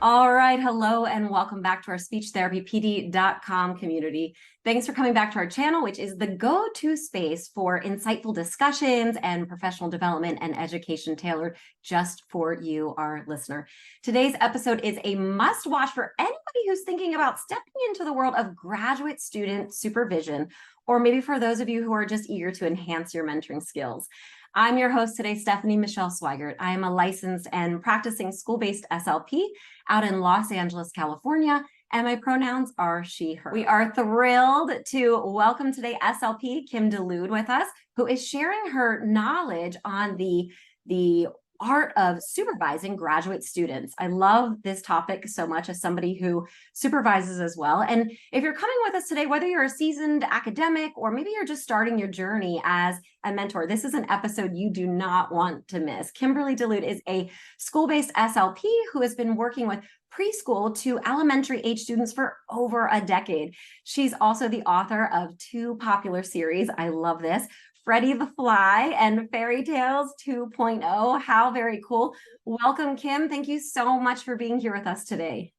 All right. Hello and welcome back to our speechtherapypd.com community. Thanks for coming back to our channel, which is the go-to space for insightful discussions and professional development and education tailored just for you, our listener. Today's episode is a must-watch for anybody who's thinking about stepping into the world of graduate student supervision, or maybe for those of you who are just eager to enhance your mentoring skills. I'm your host today, Stephanie Michele Sweigart. I am a licensed and practicing school-based SLP out in Los Angeles, California, and my pronouns are she, her. We are thrilled to welcome today SLP Kim Delude with us, who is sharing her knowledge on the art of supervising graduate students. I love this topic so much as somebody who supervises as well. And if you're coming with us today, whether you're a seasoned academic or maybe you're just starting your journey as a mentor, this is an episode you do not want to miss. Kimberly Delude is a school-based SLP who has been working with preschool to elementary age students for over a decade. She's also the author of two popular series. I love this. Freddie the Fly and Fairy Tales 2.0. How very cool. Welcome, Kim. Thank you so much for being here with us today.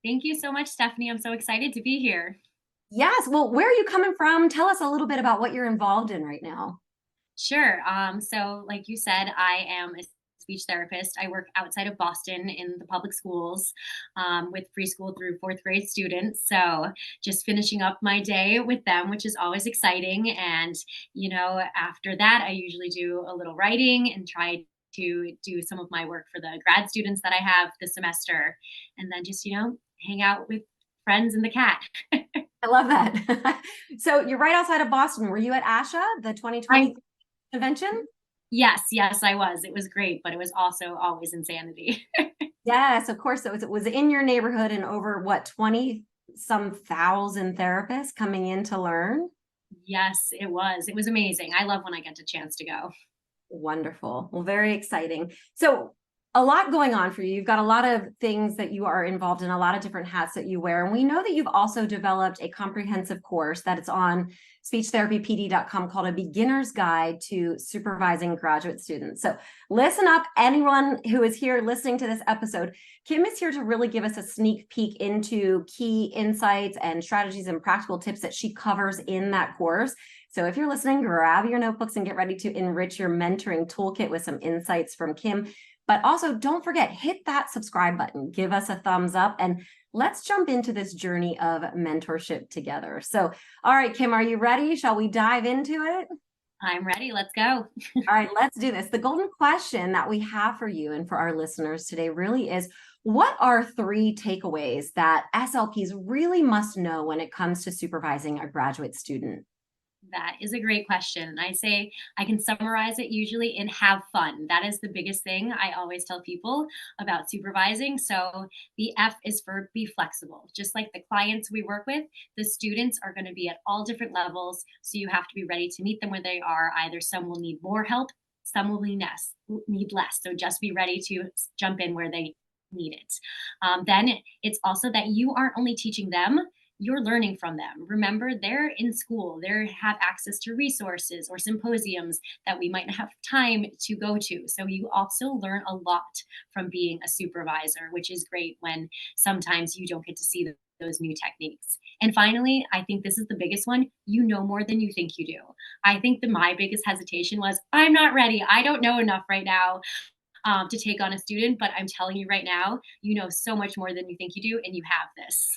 Thank you so much, Stephanie. I'm so excited to be here. Yes. Well, where are you coming from? Tell us a little bit about what you're involved in right now. Sure. So like you said, I am a speech therapist. I work outside of Boston in the public schools with preschool through fourth grade students. So just finishing up my day with them, which is always exciting. And, after that, I usually do a little writing and try to do some of my work for the grad students that I have this semester. And then just, hang out with friends and the cat. I love that. So you're right outside of Boston. Were you at ASHA, the 2020 convention? Yes, I was. It was great, but it was also always insanity. Yes, of course. It was in your neighborhood and over what, 20-some thousand therapists coming in to learn? Yes, it was. It was amazing. I love when I get a chance to go. Wonderful. Well, very exciting. So a lot going on for you. You've got a lot of things that you are involved in, a lot of different hats that you wear. And we know that you've also developed a comprehensive course that is on speechtherapypd.com called A Beginner's Guide to Supervising Graduate Students. So listen up, anyone who is here listening to this episode. Kim is here to really give us a sneak peek into key insights and strategies and practical tips that she covers in that course. So if you're listening, grab your notebooks and get ready to enrich your mentoring toolkit with some insights from Kim. But also don't forget, hit that subscribe button, give us a thumbs up, and let's jump into this journey of mentorship together. So, all right, Kim, are you ready? Shall we dive into it? I'm ready. Let's go. All right, let's do this. The golden question that we have for you and for our listeners today really is, what are 3 takeaways that SLPs really must know when it comes to supervising a graduate student? That is a great question. And I say I can summarize it usually in have fun. That is the biggest thing I always tell people about supervising. So the F is for be flexible. Just like the clients we work with, the students are going to be at all different levels. So you have to be ready to meet them where they are. Either some will need more help, some will need less. So just be ready to jump in where they need it. Then it's also that you aren't only teaching them, you're learning from them. Remember, they're in school, they have access to resources or symposiums that we might not have time to go to. So you also learn a lot from being a supervisor, which is great when sometimes you don't get to see those new techniques. And finally, I think this is the biggest one. You know more than you think you do. I think my biggest hesitation was, I'm not ready. I don't know enough right now to take on a student, but I'm telling you right now, you know so much more than you think you do, and you have this.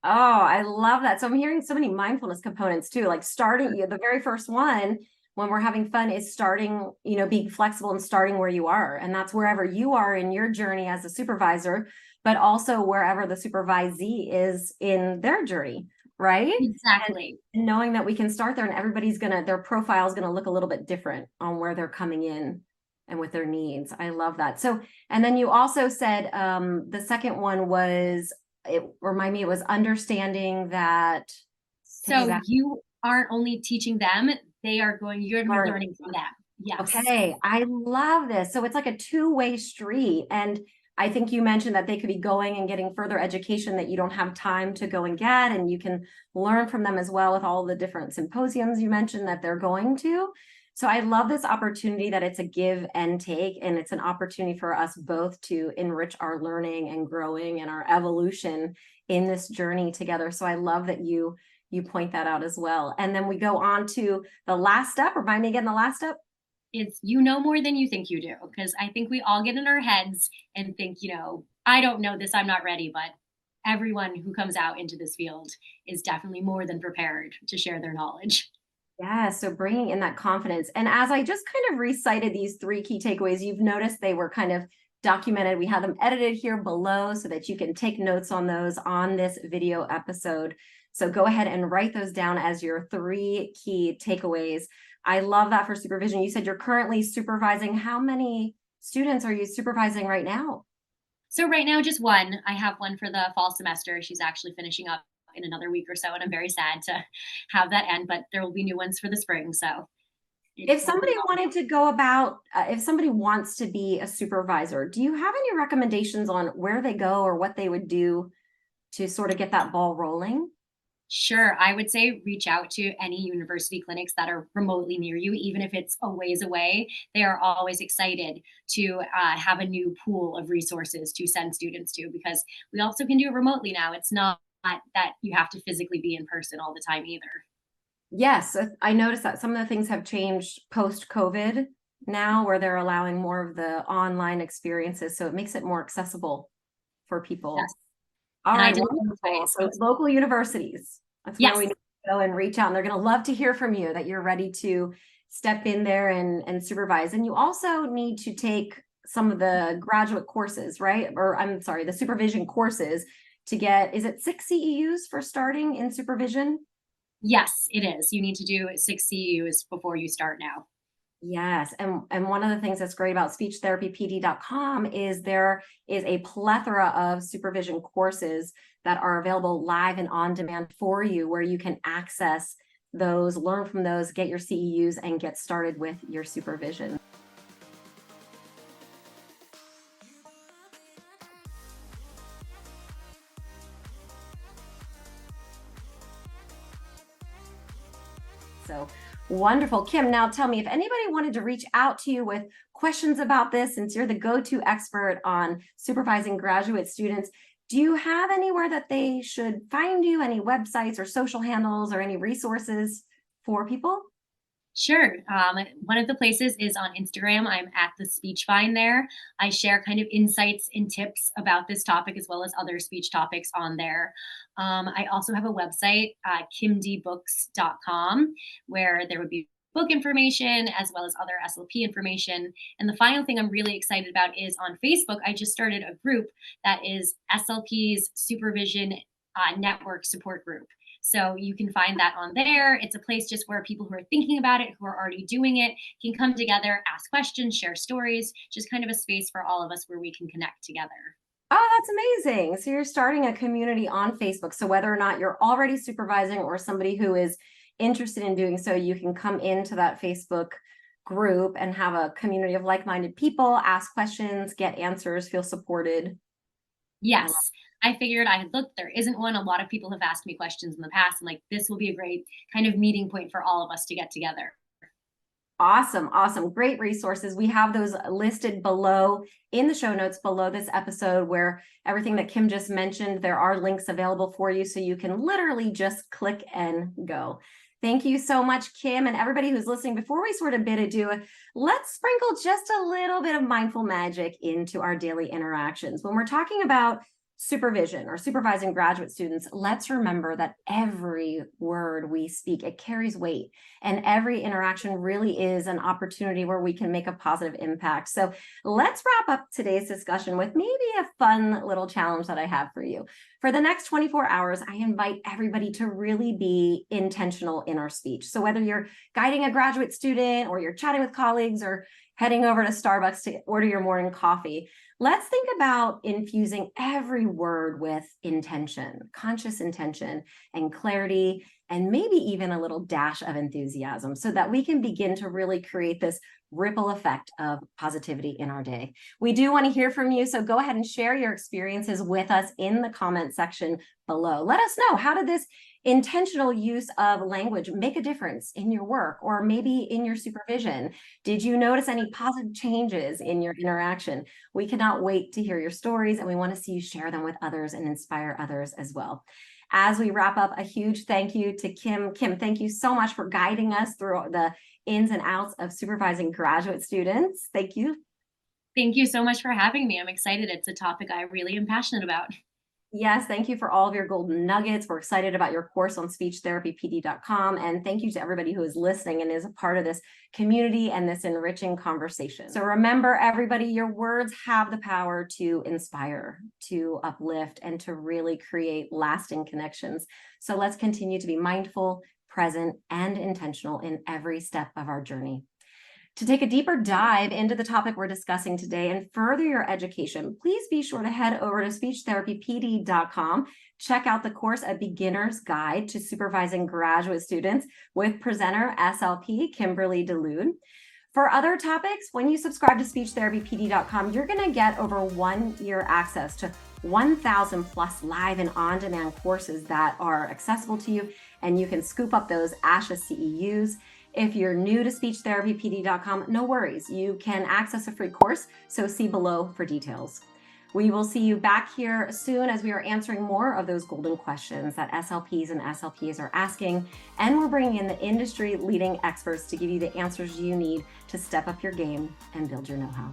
Oh, I love that. So I'm hearing so many mindfulness components too, like starting, the very first one when we're having fun is starting, being flexible and starting where you are. And that's wherever you are in your journey as a supervisor, but also wherever the supervisee is in their journey, right? Exactly. And knowing that we can start there and their profile is going to look a little bit different on where they're coming in and with their needs. I love that. So, and then you also said the second one was, it was understanding that. So you aren't only teaching them, you're going to be learning from them. Yes. Okay. I love this. So it's like a two-way street. And I think you mentioned that they could be going and getting further education that you don't have time to go and get, and you can learn from them as well with all the different symposiums you mentioned that they're going to. So I love this opportunity that it's a give and take, and it's an opportunity for us both to enrich our learning and growing and our evolution in this journey together. So I love that you point that out as well. And then we go on to the last step. Remind me again, the last step. It's you know more than you think you do, because I think we all get in our heads and think, I don't know this, I'm not ready, but everyone who comes out into this field is definitely more than prepared to share their knowledge. Yeah, so bringing in that confidence. And as I just kind of recited these 3 key takeaways, you've noticed they were kind of documented. We have them edited here below so that you can take notes on those on this video episode. So go ahead and write those down as your 3 key takeaways. I love that for supervision. You said you're currently supervising. How many students are you supervising right now? So right now, just one. I have one for the fall semester. She's actually finishing up in another week or so, and I'm very sad to have that end, but there will be new ones for the spring. So if somebody wanted to go about, if somebody wants to be a supervisor, do you have any recommendations on where they go or what they would do to sort of get that ball rolling? Sure. I would say reach out to any university clinics that are remotely near you, even if it's a ways away. They are always excited to have a new pool of resources to send students to, because we also can do it remotely now. It's not that you have to physically be in person all the time either. Yes, I noticed that some of the things have changed post-COVID now, where they're allowing more of the online experiences. So it makes it more accessible for people. Yes. All And I right, did wonderful. So local universities, that's where Yes. we need to go and reach out. And they're going to love to hear from you that you're ready to step in there and supervise. And you also need to take some of the graduate courses, right? Or I'm sorry, the supervision courses to get, is it 6 CEUs for starting in supervision? Yes, it is. You need to do 6 CEUs before you start now. Yes, and one of the things that's great about speechtherapypd.com is there is a plethora of supervision courses that are available live and on demand for you, where you can access those, learn from those, get your CEUs, and get started with your supervision. So wonderful. Kim, now tell me, if anybody wanted to reach out to you with questions about this, since you're the go-to expert on supervising graduate students, do you have anywhere that they should find you? Any websites or social handles or any resources for people? Sure. One of the places is on Instagram. I'm at the Speech Vine there. I share kind of insights and tips about this topic as well as other speech topics on there. I also have a website, kimdbooks.com, where there would be book information as well as other SLP information. And the final thing I'm really excited about is on Facebook, I just started a group that is SLPs Supervision Network Support Group. So you can find that on there. It's a place just where people who are thinking about it, who are already doing it, can come together, ask questions, share stories, just kind of a space for all of us where we can connect together. Oh, that's amazing. So you're starting a community on Facebook. So whether or not you're already supervising or somebody who is interested in doing so, you can come into that Facebook group and have a community of like-minded people, ask questions, get answers, feel supported. Yes. I figured I had looked, there isn't one. A lot of people have asked me questions in the past, and like this will be a great kind of meeting point for all of us to get together. Awesome. Awesome. Great resources. We have those listed below in the show notes below this episode, where everything that Kim just mentioned, there are links available for you. So you can literally just click and go. Thank you so much, Kim, and everybody who's listening. Before we sort of bid adieu, let's sprinkle just a little bit of mindful magic into our daily interactions. When we're talking about supervision or supervising graduate students, let's remember that every word we speak, it carries weight, and every interaction really is an opportunity where we can make a positive impact. So let's wrap up today's discussion with maybe a fun little challenge that I have for you. For the next 24 hours, I invite everybody to really be intentional in our speech. So whether you're guiding a graduate student or you're chatting with colleagues or heading over to Starbucks to order your morning coffee, let's think about infusing every word with intention, conscious intention and clarity, and maybe even a little dash of enthusiasm so that we can begin to really create this ripple effect of positivity in our day. We do want to hear from you, so go ahead and share your experiences with us in the comment section below. Let us know, how did this intentional use of language make a difference in your work or maybe in your supervision? Did you notice any positive changes in your interaction? We cannot wait to hear your stories, and we want to see you share them with others and inspire others as well. As we wrap up, a huge thank you to Kim. Kim, thank you so much for guiding us through the ins and outs of supervising graduate students. Thank you. Thank you so much for having me. I'm excited. It's a topic I really am passionate about. Yes, thank you for all of your golden nuggets. We're excited about your course on speechtherapypd.com. And thank you to everybody who is listening and is a part of this community and this enriching conversation. So remember, everybody, your words have the power to inspire, to uplift, and to really create lasting connections. So let's continue to be mindful, present, and intentional in every step of our journey. To take a deeper dive into the topic we're discussing today and further your education, please be sure to head over to speechtherapypd.com. Check out the course, A Beginner's Guide to Supervising Graduate Students, with presenter SLP Kimberly Delude. For other topics, when you subscribe to speechtherapypd.com, you're going to get over 1 year access to 1,000 plus live and on-demand courses that are accessible to you, and you can scoop up those ASHA CEUs. If you're new to speechtherapypd.com, no worries. You can access a free course, so see below for details. We will see you back here soon as we are answering more of those golden questions that SLPs and SLPAs are asking, and we're bringing in the industry-leading experts to give you the answers you need to step up your game and build your know-how.